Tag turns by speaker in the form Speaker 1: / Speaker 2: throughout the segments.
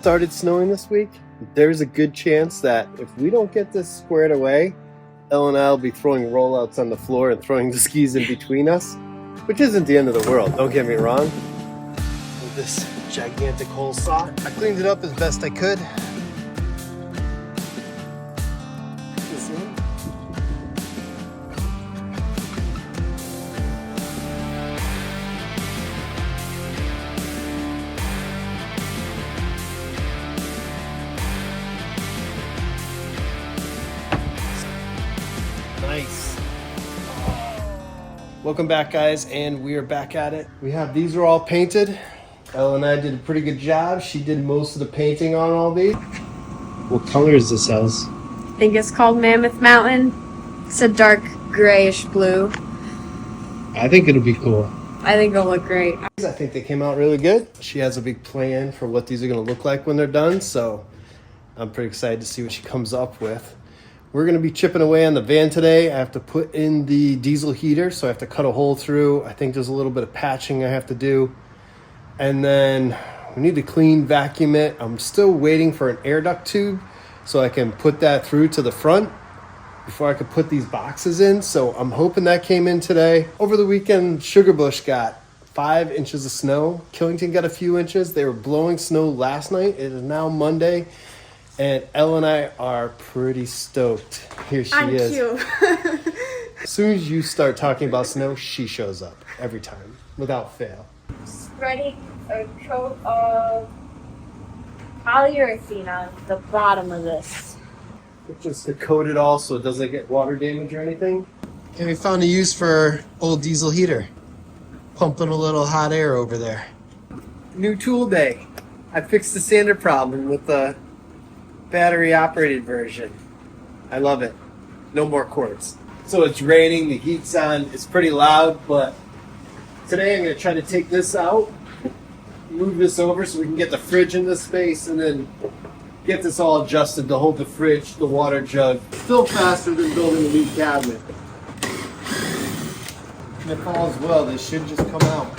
Speaker 1: Started snowing this week. There's a good chance that if we don't get this squared away, Elle and I will be throwing rollouts on the floor and throwing the skis in between us, which isn't the end of the world, don't get me wrong. With this gigantic hole saw, I cleaned it up as best I could. Nice. Welcome back, guys, and we are back at it. These are all painted. Elle and I did a pretty good job. She did most of the painting on all these. What color is this house?
Speaker 2: I think it's called Mammoth Mountain. It's a dark grayish blue.
Speaker 1: I think it'll be cool.
Speaker 2: I think it'll look great.
Speaker 1: I think they came out really good. She has a big plan for what these are going to look like when they're done, so I'm pretty excited to see what she comes up with. We're going to be chipping away on the van today. I have to put in the diesel heater, so I have to cut a hole through. I think there's a little bit of patching I have to do. And then we need to clean, vacuum it. I'm still waiting for an air duct tube so I can put that through to the front before I could put these boxes in. So I'm hoping that came in today. Over the weekend, Sugarbush got 5 inches of snow. Killington got a few inches. They were blowing snow last night. It is now Monday. And Elle and I are pretty stoked. Here she is.
Speaker 2: Cute.
Speaker 1: As soon as you start talking about snow, she shows up every time, without fail.
Speaker 2: Spreading a coat of polyurethane on the bottom of this.
Speaker 1: Just to coat it all so it doesn't get water damage or anything. And we found a use for old diesel heater. Pumping a little hot air over there. New tool day. I fixed the sander problem with the battery operated version. I love it. No more cords. So it's raining, the heat's on, it's pretty loud, but today I'm going to try to take this out, move this over so we can get the fridge in this space, and then get this all adjusted to hold the fridge, the water jug. Still faster than building a new cabinet. And if all's well, they should just come out.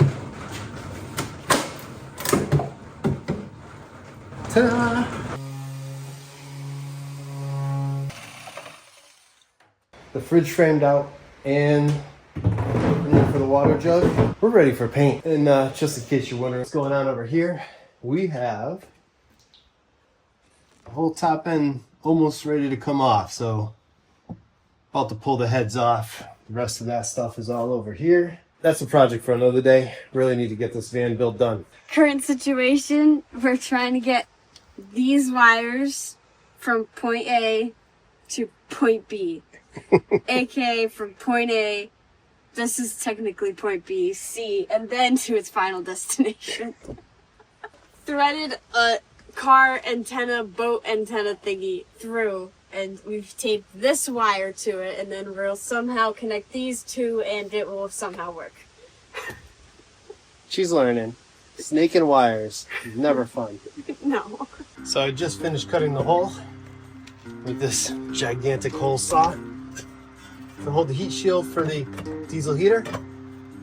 Speaker 1: Ta-da! The fridge framed out and for the water jug. We're ready for paint. And just in case you're wondering what's going on over here, we have the whole top end almost ready to come off. So about to pull the heads off. The rest of that stuff is all over here. That's a project for another day. Really need to get this van build done.
Speaker 2: Current situation, we're trying to get these wires from point A to point B. AKA from point A, this is technically point B, C, and then to its final destination. Threaded a car antenna, boat antenna thingy through, and we've taped this wire to it, and then we'll somehow connect these two, and it will somehow work.
Speaker 1: She's learning. Snaking wires. Never fun.
Speaker 2: No.
Speaker 1: So I just finished cutting the hole with this gigantic hole saw to hold the heat shield for the diesel heater.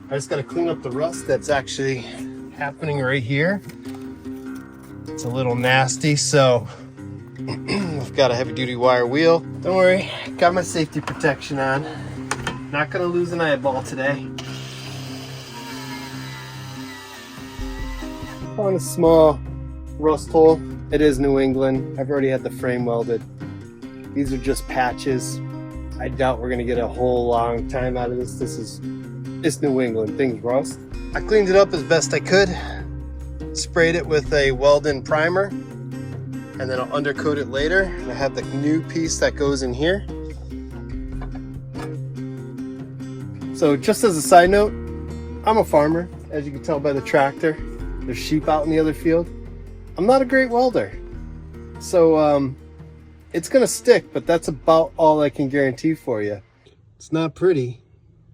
Speaker 1: I just got to clean up the rust that's actually happening right here. It's a little nasty, so I've got a heavy duty wire wheel. Don't worry, got my safety protection on. Not gonna lose an eyeball today. On a small rust hole. It is New England. I've already had the frame welded. These are just patches. I doubt we're gonna get a whole long time out of this. It's New England, things rust. I cleaned it up as best I could. Sprayed it with a weld-in primer, and then I'll undercoat it later. And I have the new piece that goes in here. So just as a side note, I'm a farmer, as you can tell by the tractor. There's sheep out in the other field. I'm not a great welder. So it's gonna stick, but that's about all I can guarantee for you. It's not pretty,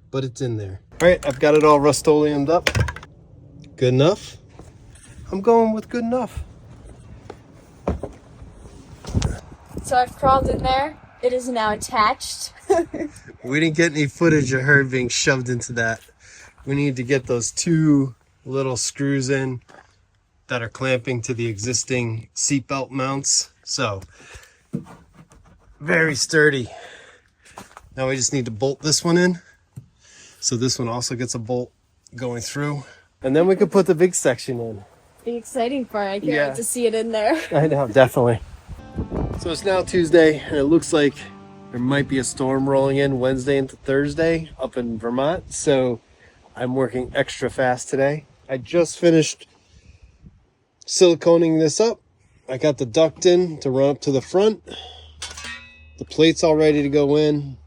Speaker 1: but it's in there. All right, I've got it all Rust-Oleum'd up. Good enough? I'm going with good enough.
Speaker 2: So I've crawled in there. It is now attached.
Speaker 1: We didn't get any footage of her being shoved into that. We need to get those two little screws in that are clamping to the existing seatbelt mounts. So very sturdy. Now we just need to bolt this one in. So this one also gets a bolt going through. And then we could put the big section in.
Speaker 2: The exciting part, I can't wait to see it in there.
Speaker 1: I know, definitely. So it's now Tuesday, and it looks like there might be a storm rolling in Wednesday into Thursday up in Vermont. So I'm working extra fast today. I just finished siliconing this up. I got the duct in to run up to the front. The plate's all ready to go in.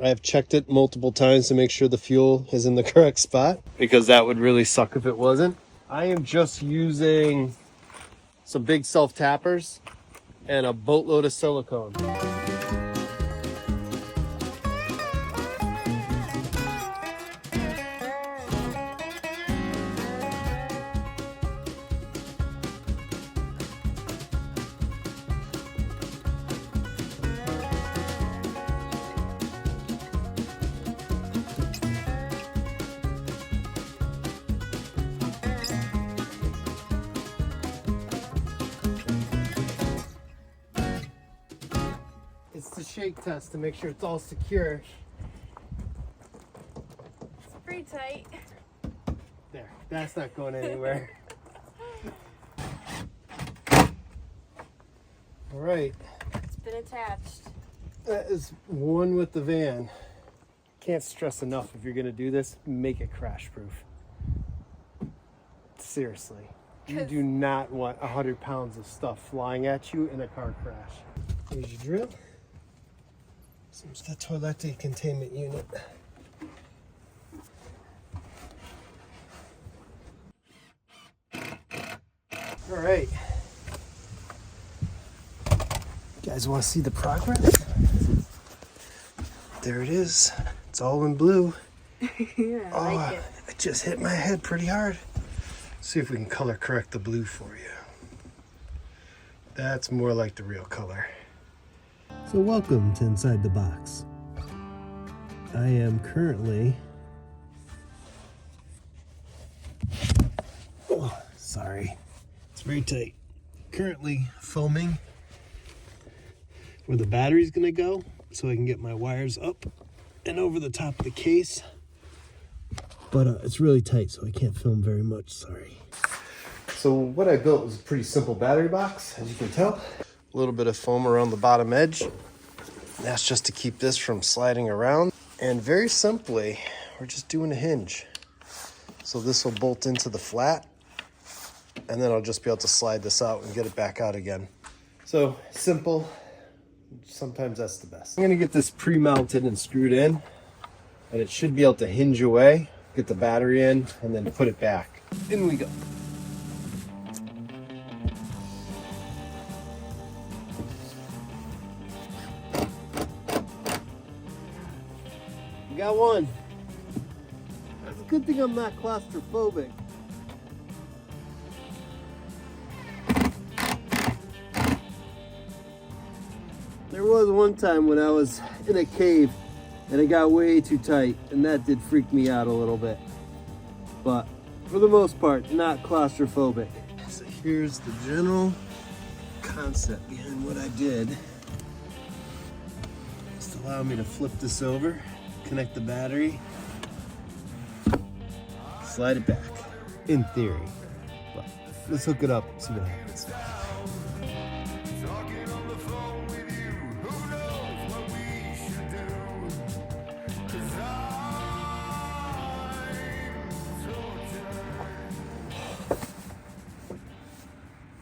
Speaker 1: I have checked it multiple times to make sure the fuel is in the correct spot, because that would really suck if it wasn't. I am just using some big self-tappers and a boatload of silicone. It's the shake test to make sure it's all secure.
Speaker 2: It's pretty tight.
Speaker 1: There, that's not going anywhere. All right.
Speaker 2: It's been attached.
Speaker 1: That is one with the van. Can't stress enough, if you're gonna do this, make it crash proof. Seriously. You do not want 100 pounds of stuff flying at you in a car crash. Here's your drill. Here's the toilet containment unit. All right. You guys want to see the progress? There it is. It's all in blue.
Speaker 2: Yeah, I like it.
Speaker 1: It just hit my head pretty hard. See if we can color correct the blue for you. That's more like the real color. So welcome to Inside the Box. I am currently... Oh, sorry. It's very tight. Currently foaming where the battery's gonna go, so I can get my wires up and over the top of the case. But it's really tight, so I can't film very much, sorry. So what I built was a pretty simple battery box, as you can tell. A little bit of foam around the bottom edge. That's just to keep this from sliding around. And very simply, we're just doing a hinge. So this will bolt into the flat, and then I'll just be able to slide this out and get it back out again. So simple, sometimes that's the best. I'm gonna get this pre-mounted and screwed in, and it should be able to hinge away, get the battery in, and then put it back. In we go. Got one. It's a good thing I'm not claustrophobic. There was one time when I was in a cave and it got way too tight, and that did freak me out a little bit. But for the most part, not claustrophobic. So here's the general concept behind what I did. Just allow me to flip this over, connect the battery, slide it back, in theory. But let's hook it up and see what happens.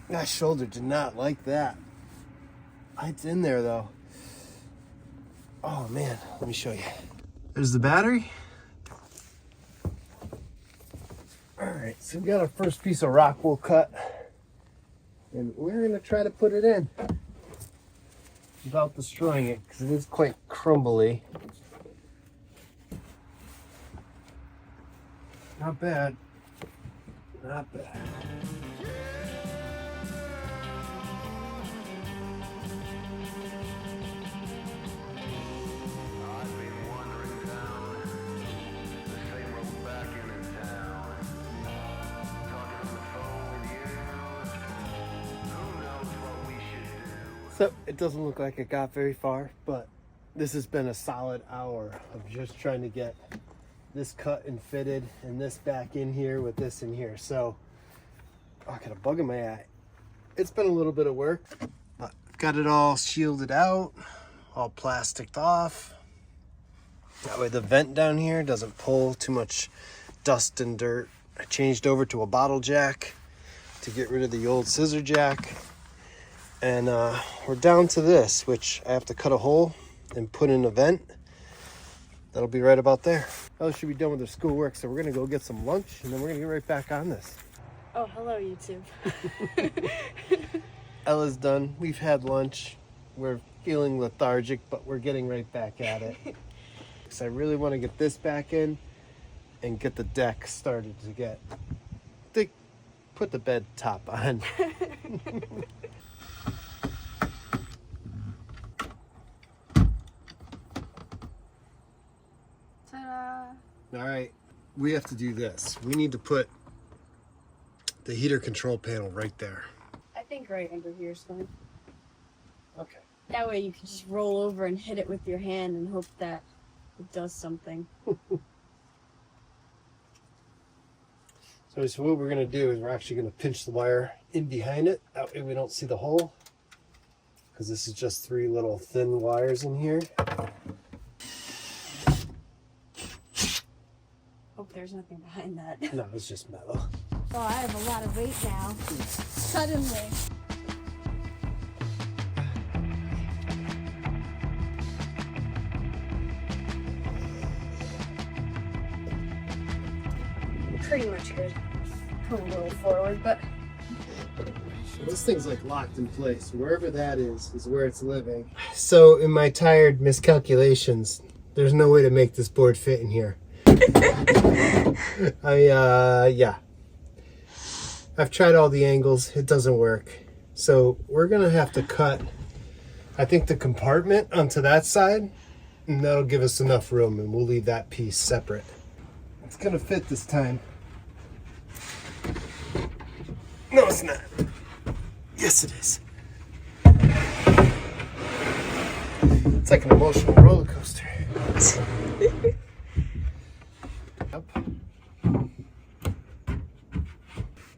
Speaker 1: My shoulder did not like that. It's in there though. Oh man, let me show you. There's the battery. All right, so we got our first piece of rock wool cut, and we're gonna try to put it in without destroying it, because it is quite crumbly. Not bad. Not bad. So it doesn't look like it got very far, but this has been a solid hour of just trying to get this cut and fitted and this back in here with this in here. So I got a bug in my eye. It's been a little bit of work, but I've got it all shielded out, all plasticed off. That way the vent down here doesn't pull too much dust and dirt. I changed over to a bottle jack to get rid of the old scissor jack. And we're down to this, which I have to cut a hole and put in a vent. That'll be right about there. Ella should be done with her schoolwork, so we're gonna go get some lunch and then we're gonna get right back on this.
Speaker 2: Oh, hello, YouTube.
Speaker 1: Ella's done. We've had lunch. We're feeling lethargic, but we're getting right back at it. So I really want to get this back in and get the deck started to get put the bed top on.
Speaker 2: Ta-da!
Speaker 1: All right, we have to do this. We need to put the heater control panel right there.
Speaker 2: I think right under here is fine.
Speaker 1: Okay.
Speaker 2: That way you can just roll over and hit it with your hand and hope that it does something.
Speaker 1: So what we're gonna do is we're actually gonna pinch the wire in behind it. That way we don't see the hole. Because this is just 3 little thin wires in here.
Speaker 2: Hope there's nothing behind that.
Speaker 1: No, it's just metal.
Speaker 2: Oh, I have a lot of weight now. Suddenly. Pretty much good. Come a little forward, but
Speaker 1: This thing's like locked in place. Wherever that is where it's living. So in my tired miscalculations, there's no way to make this board fit in here. Yeah. I've tried all the angles. It doesn't work. So we're gonna have to cut, I think, the compartment onto that side, and that'll give us enough room, and we'll leave that piece separate. It's gonna fit this time. No, it's not. Yes, it is. It's like an emotional roller coaster. Yep.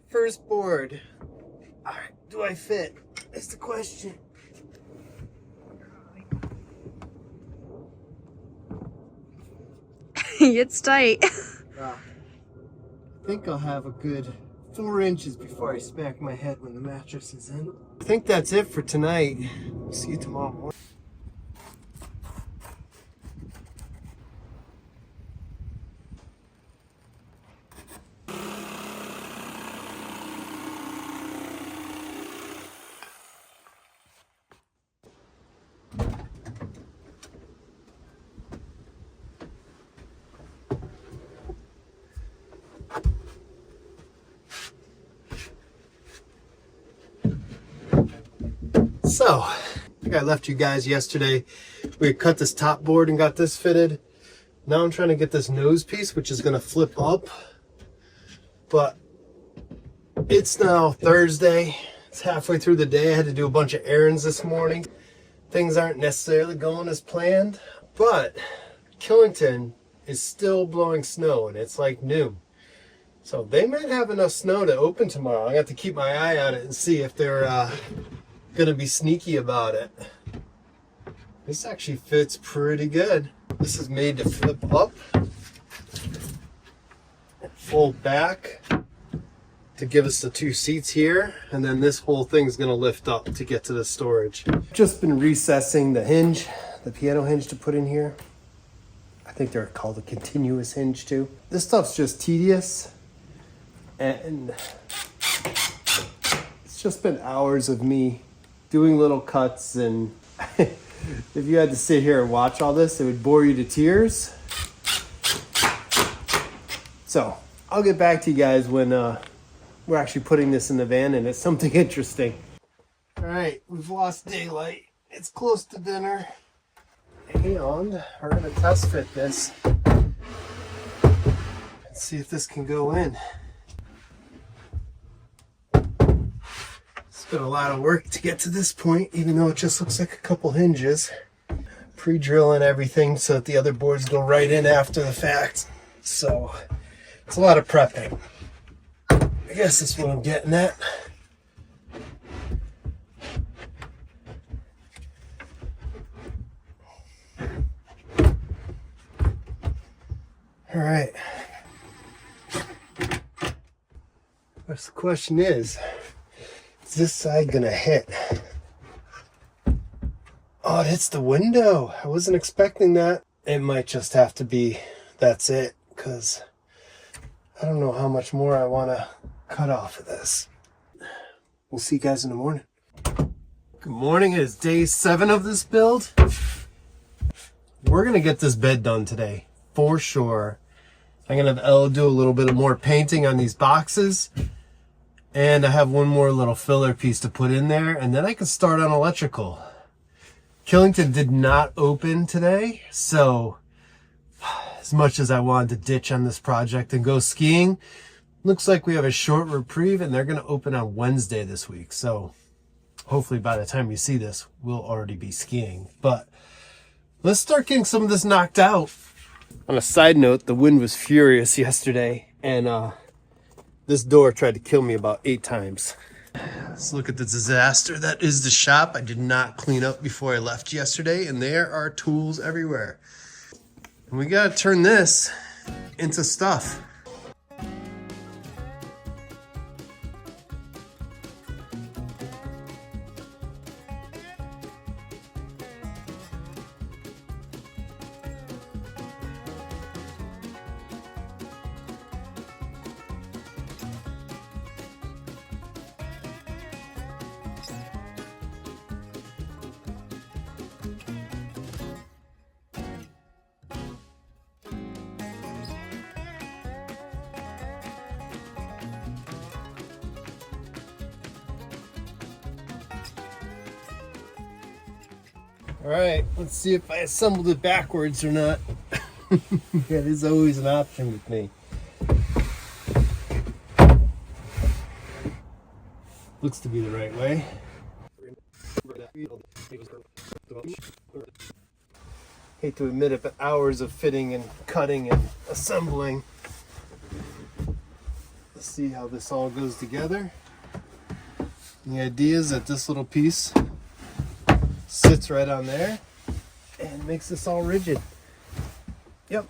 Speaker 1: First board. All right, do I fit? That's the question.
Speaker 2: it's tight.
Speaker 1: I think I'll have a good 4 inches before I smack my head when the mattress is in. I think that's it for tonight. See you tomorrow morning. So, I think I left you guys yesterday. We had cut this top board and got this fitted. Now I'm trying to get this nose piece, which is going to flip up. But it's now Thursday. It's halfway through the day. I had to do a bunch of errands this morning. Things aren't necessarily going as planned. But Killington is still blowing snow, and it's like new. So they might have enough snow to open tomorrow. I got to keep my eye on it and see if they're gonna be sneaky about it. This actually fits pretty good. This is made to flip up, fold back to give us the 2 seats here, and then this whole thing's gonna lift up to get to the storage. Just been recessing the hinge, the piano hinge to put in here. I think they're called a continuous hinge too. This stuff's just tedious, and it's just been hours of me doing little cuts, and if you had to sit here and watch all this, it would bore you to tears. So I'll get back to you guys when we're actually putting this in the van and it's something interesting. All right, we've lost daylight. It's close to dinner. And we're gonna test fit this and see if this can go in. So been a lot of work to get to this point, even though it just looks like a couple hinges. Pre-drilling everything so that the other boards go right in after the fact. So it's a lot of prepping. I guess that's what I'm getting at. All right. What's the question is this side gonna hit? Oh, it hits the window. I wasn't expecting that. It might just have to be, that's it, because I don't know how much more I want to cut off of this. We'll see you guys in the morning. Good morning. It is day 7 of this build. We're going to get this bed done today, for sure. I'm going to have Elle do a little bit of more painting on these boxes. And I have one more little filler piece to put in there, and then I can start on electrical. Killington did not open today, so as much as I wanted to ditch on this project and go skiing, looks like we have a short reprieve, and they're going to open on Wednesday this week. So hopefully by the time you see this, we'll already be skiing. But let's start getting some of this knocked out. On a side note, the wind was furious yesterday, and this door tried to kill me about 8 times. Let's look at the disaster that is the shop. I did not clean up before I left yesterday, and there are tools everywhere. And we gotta turn this into stuff. All right, let's see if I assembled it backwards or not. That is always an option with me. Looks to be the right way. Hate to admit it, but hours of fitting and cutting and assembling. Let's see how this all goes together. The idea is that this little piece sits right on there and makes this all rigid. Yep.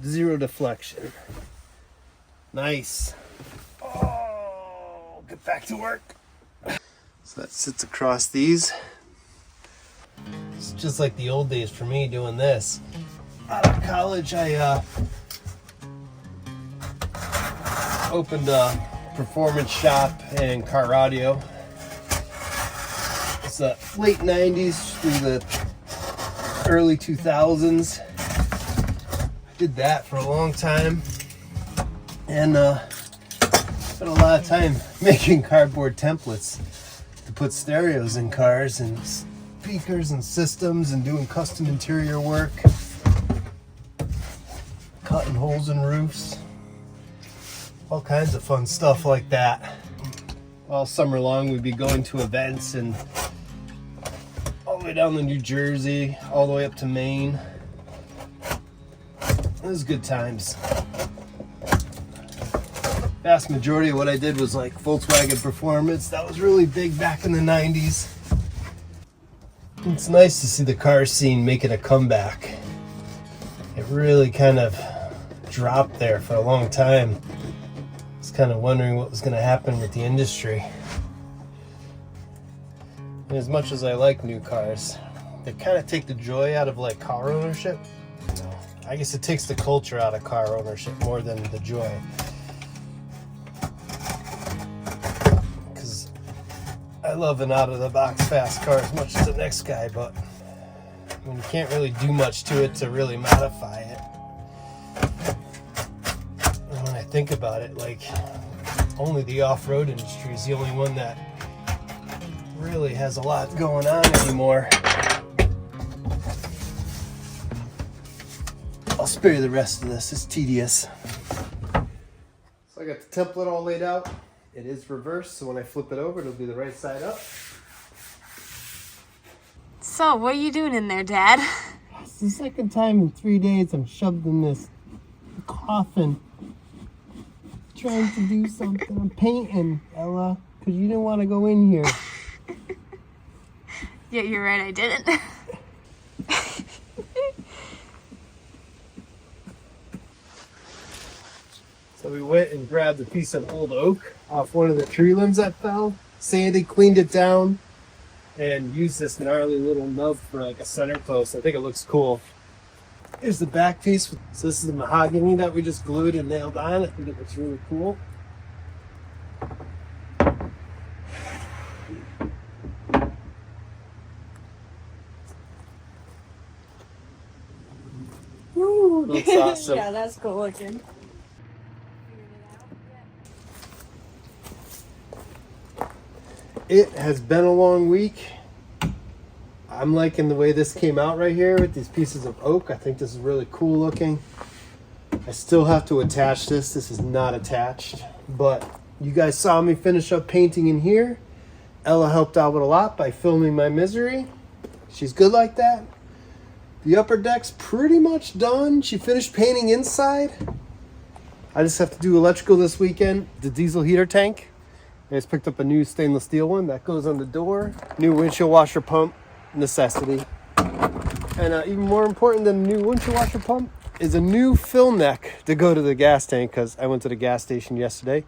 Speaker 1: Zero deflection. Nice. Oh, get back to work. So that sits across these. It's just like the old days for me doing this. Out of college, I opened a performance shop and car audio. It's the late 90s through the early 2000s. I did that for a long time, and spent a lot of time making cardboard templates to put stereos in cars and speakers and systems, and doing custom interior work, cutting holes in roofs, all kinds of fun stuff like that. All summer long we'd be going to events, and all the way down to New Jersey, all the way up to Maine. It was good times. Vast majority of what I did was like Volkswagen Performance. That was really big back in the 90s. It's nice to see the car scene making a comeback. It really kind of dropped there for a long time. I was kind of wondering what was going to happen with the industry. And as much as I like new cars, they kind of take the joy out of like car ownership. I guess it takes the culture out of car ownership more than the joy. Because I love an out-of-the-box fast car as much as the next guy, but I mean, you can't really do much to it to really modify it. And when I think about it, like, only the off-road industry is the only one that really has a lot going on anymore. I'll spare you the rest of this. It's tedious. So I got the template all laid out. It is reversed, so when I flip it over, it'll be the right side up.
Speaker 2: So, what are you doing in there, Dad?
Speaker 1: It's the second time in 3 days I'm shoved in this coffin. Trying to do something. I'm painting, Ella, because you didn't want to go in here.
Speaker 2: Yeah, you're right, I didn't.
Speaker 1: So we went and grabbed a piece of old oak off one of the tree limbs that fell. Sandy cleaned it down and used this gnarly little nub for like a center post. I think it looks cool. Here's the back piece. So this is the mahogany that we just glued and nailed on. I think it looks really cool. Woo, looks awesome.
Speaker 2: Yeah, that's cool looking.
Speaker 1: It has been a long week. I'm liking the way this came out right here with these pieces of oak. I think this is really cool looking. I still have to attach this. This is not attached, but you guys saw me finish up painting in here. Ella helped out with a lot by filming my misery. She's good like that. The upper deck's pretty much done. She finished painting inside. I just have to do electrical this weekend. The diesel heater tank. I just picked up a new stainless steel one that goes on the door. New windshield washer pump, necessity. And even more important than the new windshield washer pump is a new fill neck to go to the gas tank, because I went to the gas station yesterday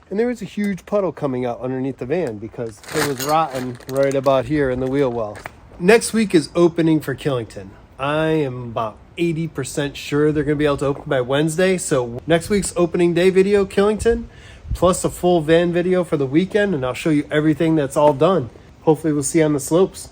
Speaker 1: and there was a huge puddle coming out underneath the van because it was rotten right about here in the wheel well. Next week is opening for Killington. I am about 80% sure they're going to be able to open by Wednesday. So next week's opening day video, Killington, plus a full van video for the weekend, and I'll show you everything that's all done. Hopefully we'll see you on the slopes.